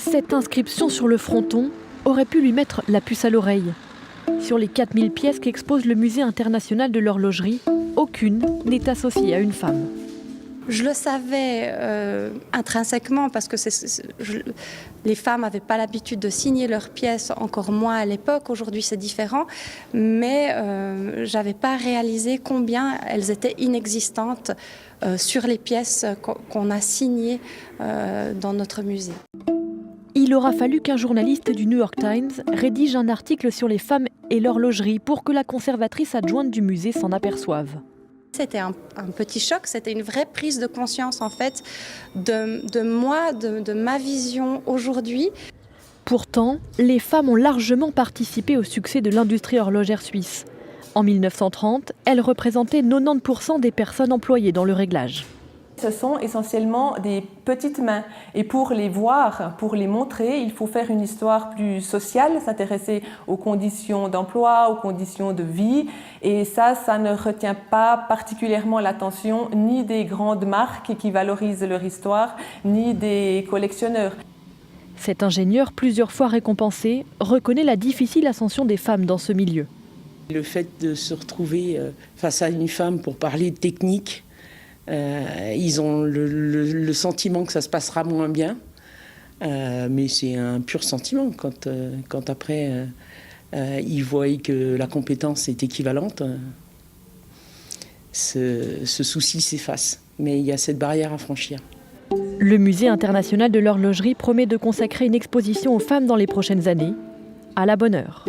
Cette inscription sur le fronton aurait pu lui mettre la puce à l'oreille. Sur les 4000 pièces qu'expose le Musée international de l'horlogerie, aucune n'est associée à une femme. Je le savais intrinsèquement parce que les femmes n'avaient pas l'habitude de signer leurs pièces, encore moins à l'époque. Aujourd'hui, c'est différent. Mais je n'avais pas réalisé combien elles étaient inexistantes sur les pièces qu'on a signées dans notre musée. Il aura fallu qu'un journaliste du New York Times rédige un article sur les femmes et l'horlogerie pour que la conservatrice adjointe du musée s'en aperçoive. C'était un petit choc, c'était une vraie prise de conscience en fait de moi, de ma vision aujourd'hui. Pourtant, les femmes ont largement participé au succès de l'industrie horlogère suisse. En 1930, elles représentaient 90% des personnes employées dans le réglage. Ce sont essentiellement des petites mains. Et pour les voir, pour les montrer, il faut faire une histoire plus sociale, s'intéresser aux conditions d'emploi, aux conditions de vie. Et ça ne retient pas particulièrement l'attention ni des grandes marques qui valorisent leur histoire, ni des collectionneurs. Cet ingénieur, plusieurs fois récompensé, reconnaît la difficile ascension des femmes dans ce milieu. Le fait de se retrouver face à une femme pour parler de technique, ils ont le sentiment que ça se passera moins bien, mais c'est un pur sentiment quand après ils voient que la compétence est équivalente. Ce souci s'efface, mais il y a cette barrière à franchir. Le Musée international de l'horlogerie promet de consacrer une exposition aux femmes dans les prochaines années, à la bonne heure.